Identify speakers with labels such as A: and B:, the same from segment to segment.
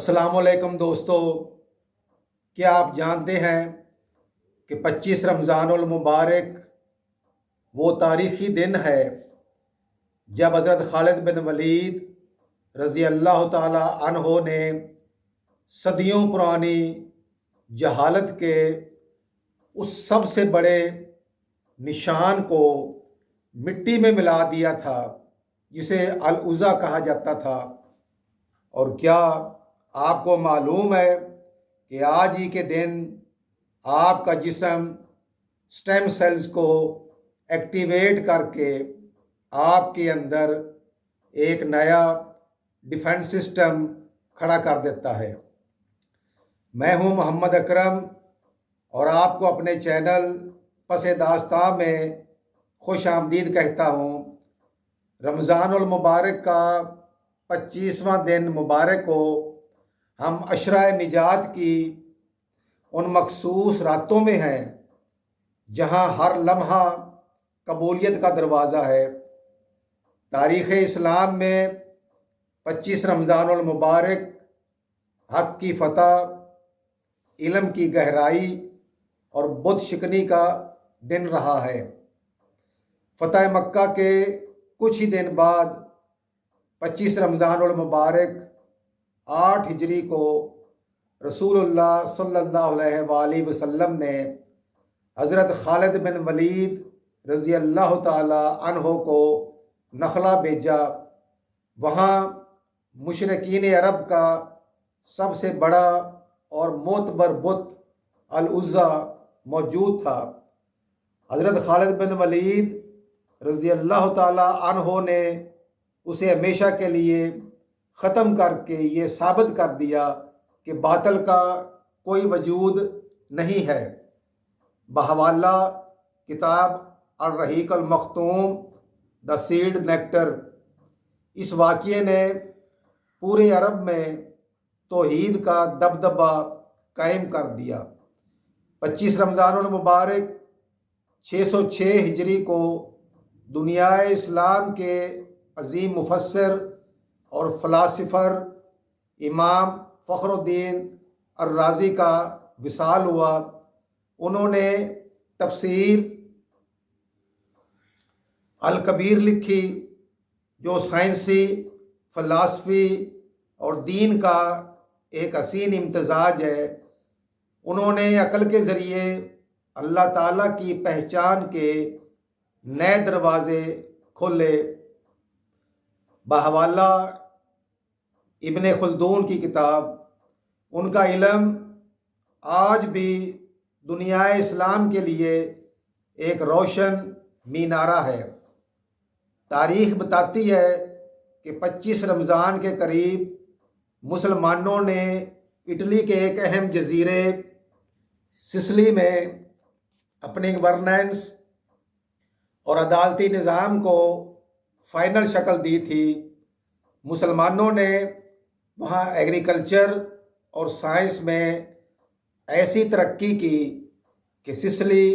A: अस्सलाम वालेकुम दोस्तों। क्या आप जानते हैं कि 25 रमज़ानुल मुबारक वो तारीख़ी दिन है जब हज़रत खालिद बिन वलीद रज़ी अल्लाह ताला अन्हो ने सदियों पुरानी जहालत के उस सबसे बड़े निशान को मिट्टी में मिला दिया था जिसे अल उज़्ज़ा कहा जाता था। और क्या आपको मालूम है कि आज ही के दिन आपका जिस्म स्टेम सेल्स को एक्टिवेट करके आपके अंदर एक नया डिफेंस सिस्टम खड़ा कर देता है। मैं हूं मोहम्मद अकरम और आपको अपने चैनल पस दास्तां में खुश आमदीद कहता हूं। रमज़ानुल मुबारक का 25वां दिन मुबारक हो। हम अशरा निजात की उन मखसूस रातों में हैं जहां हर लम्हा कबूलियत का दरवाज़ा है। तारीख़ इस्लाम में 25 रमज़ानुल मुबारक हक़ की फ़तह, इल्म की गहराई और बुत शिकनी का दिन रहा है। फ़तह मक्का के कुछ ही दिन बाद 25 रमज़ानुल मुबारक 8 हिजरी को रसूलुल्लाह सल्लल्लाहु अलैहि वसल्लम ने हज़रत खालिद बिन वलीद रज़ी अल्लाह ताला अन्हो को नखला भेजा। वहाँ मुशरिकीन अरब का सबसे बड़ा और मोतबर बुत अल उज़्ज़ा मौजूद था। हज़रत खालिद बिन वलीद रज़ी अल्लाह ताला अन्हो ने उसे हमेशा के लिए ख़त्म करके ये साबित कर दिया कि बातिल का कोई वजूद नहीं है। बहवाला किताब अर-रहीक अल-मख्तूम द सील्ड नेक्टर, इस वाक़ये ने पूरे अरब में तौहीद का दबदबा कायम कर दिया। 25 रमज़ानुल मुबारक 606 हिजरी को दुनियाए इस्लाम के अज़ीम मुफस्सिर और फ़लासिफ़र इमाम फ़खरुद्दीन अर-राज़ी का विसाल हुआ। उन्होंने तफ़सीर अल कबीर लिखी जो साइंसी, फ़िलासफ़ी और दीन का एक हसीन इम्तिज़ाज है। उन्होंने अक़ल के ज़रिए अल्लाह ताला की पहचान के नए दरवाज़े खोले। बहवाला इब्ने खुल्दून की किताब, उनका इल्म आज भी दुनिया इस्लाम के लिए एक रोशन मीनारा है। तारीख़ बताती है कि 25 रमज़ान के करीब मुसलमानों ने इटली के एक अहम जजीरे सिसिली में अपनी गवर्नेंस और अदालती निज़ाम को फ़ाइनल शक्ल दी थी। मुसलमानों ने वहाँ एग्रीकल्चर और साइंस में ऐसी तरक्की की कि सिसिली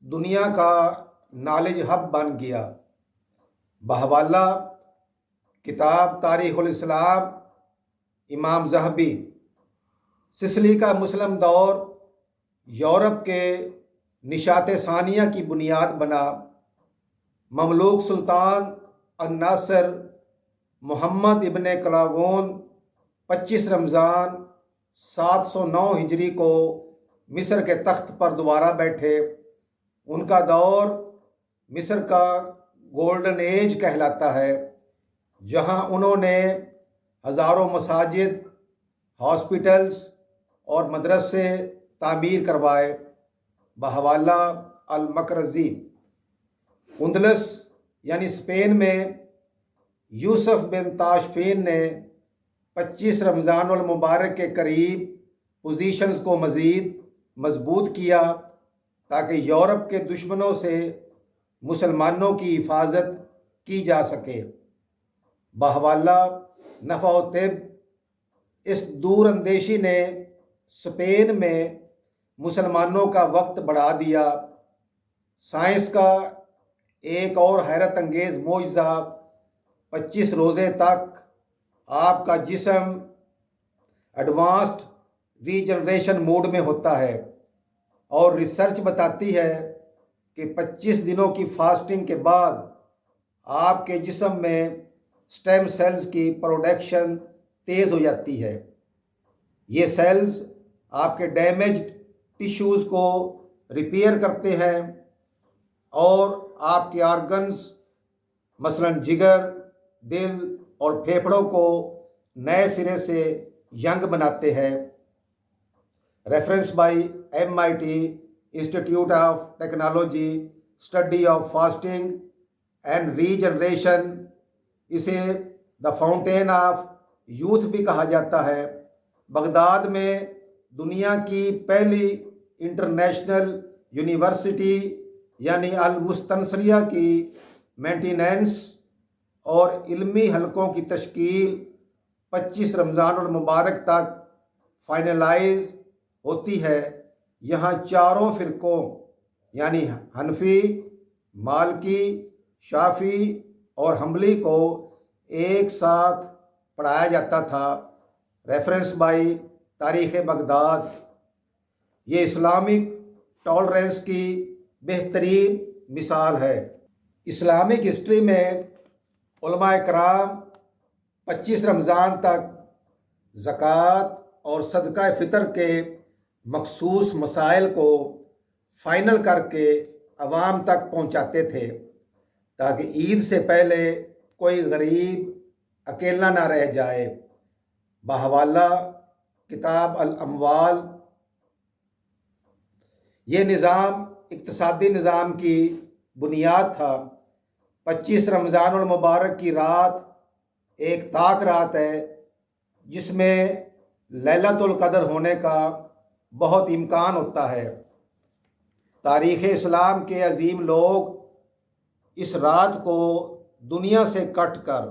A: दुनिया का नॉलेज हब बन गया। बहवाला किताब तारीख़ुल इस्लाम इमाम ज़हबी, सिसिली का मुस्लिम दौर यूरोप के निशात सानिया की बुनियाद बना। ममलूक सुल्तान अन-नासिर मोहम्मद इब्ने कलावून 25 रमज़ान 709 हिजरी को मिस्र के तख्त पर दोबारा बैठे। उनका दौर मिस्र का गोल्डन एज कहलाता है, जहां उन्होंने हज़ारों मसाजिद, हॉस्पिटल्स और मदरसे तामीर करवाए। बहवाला अल-मकरज़ी, उंदलस यानी स्पेन में यूसुफ बिन ताशफीन ने 25 रमज़ानुल मुबारक के करीब पोजीशंस को मज़ीद मजबूत किया ताकि यूरोप के दुश्मनों से मुसलमानों की हिफाजत की जा सके। बहवाला नफ़ा व तिब, इस दूर अंदेशी ने स्पेन में मुसलमानों का वक्त बढ़ा दिया। साइंस का एक और हैरत अंगेज़ मोइज़ा, 25 रोज़े तक आपका जिस्म ایڈوانسڈ ریجنریشن موڈ میں ہوتا ہے، اور ریسرچ بتاتی ہے کہ 25 دنوں کی فاسٹنگ کے بعد آپ کے جسم میں سٹیم سیلز کی پروڈکشن تیز ہو جاتی ہے۔ یہ سیلز آپ کے ڈیمیجڈ ٹیشوز کو ریپیئر کرتے ہیں اور آپ کے آرگنز مثلا جگر، دل اور پھیپھڑوں کو نئے سرے سے ینگ بناتے ہیں۔ Reference by MIT institute of technology study of fasting and regeneration. اسے دا فاؤنٹین آف یوتھ بھی کہا جاتا ہے۔ بغداد میں دنیا کی پہلی انٹرنیشنل یونیورسٹی یعنی المستنصریہ کی مینٹیننس اور علمی حلقوں کی تشکیل 25 رمضان المبارک تک فائنلائز ہوتی ہے۔ یہاں چاروں فرقوں یعنی حنفی، مالکی، شافعی اور حنبلی کو ایک ساتھ پڑھایا جاتا تھا۔ ریفرنس بائی تاریخ بغداد۔ یہ اسلامک ٹالرنس کی بہترین مثال ہے۔ اسلامک ہسٹری میں علماء کرام 25 رمضان تک زکوٰۃ اور صدقہ فطر کے مخصوص مسائل کو فائنل کر کے عوام تک پہنچاتے تھے تاکہ عید سے پہلے کوئی غریب اکیلا نہ رہ جائے۔ بحوالہ کتاب الاموال، یہ نظام اقتصادی نظام کی بنیاد تھا۔ 25 رمضان المبارک کی رات ایک طاق رات ہے جس میں لیلۃ القدر ہونے کا بہت امکان ہوتا ہے۔ تاریخ اسلام کے عظیم لوگ اس رات کو دنیا سے کٹ کر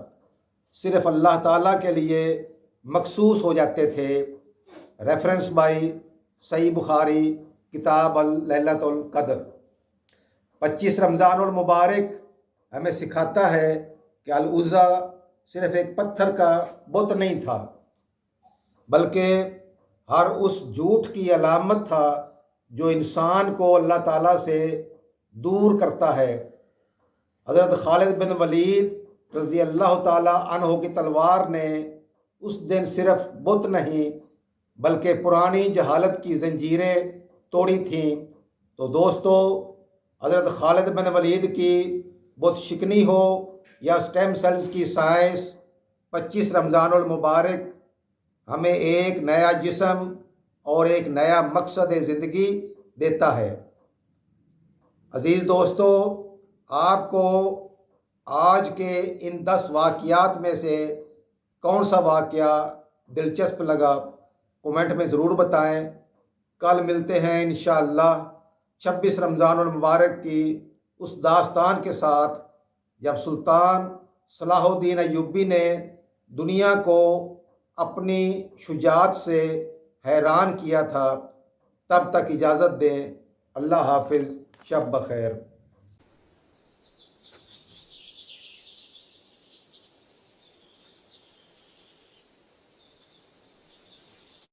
A: صرف اللہ تعالیٰ کے لیے مخصوص ہو جاتے تھے۔ ریفرنس بائی صحیح بخاری کتاب لیلۃ القدر۔ 25 رمضان المبارک ہمیں سکھاتا ہے کہ العزیٰ صرف ایک پتھر کا بت نہیں تھا بلکہ ہر اس جھوٹ کی علامت تھا جو انسان کو اللہ تعالیٰ سے دور کرتا ہے۔ حضرت خالد بن ولید رضی اللہ تعالیٰ عنہ کی تلوار نے اس دن صرف بت نہیں بلکہ پرانی جہالت کی زنجیریں توڑی تھیں۔ تو دوستو، حضرت خالد بن ولید کی بت شکنی ہو یا سٹیم سیلز کی سائنس، 25 رمضان المبارک ہمیں ایک نیا جسم اور ایک نیا مقصد زندگی دیتا ہے۔ عزیز دوستو، آپ کو آج کے ان 10 واقعات میں سے کون سا واقعہ دلچسپ لگا؟ کومنٹ میں ضرور بتائیں۔ کل ملتے ہیں انشاءاللہ 26 رمضان المبارک کی اس داستان کے ساتھ جب سلطان صلاح الدین ایوبی نے دنیا کو اپنی شجاعت سے حیران کیا تھا۔ تب تک اجازت دیں۔ اللہ حافظ، شب بخیر۔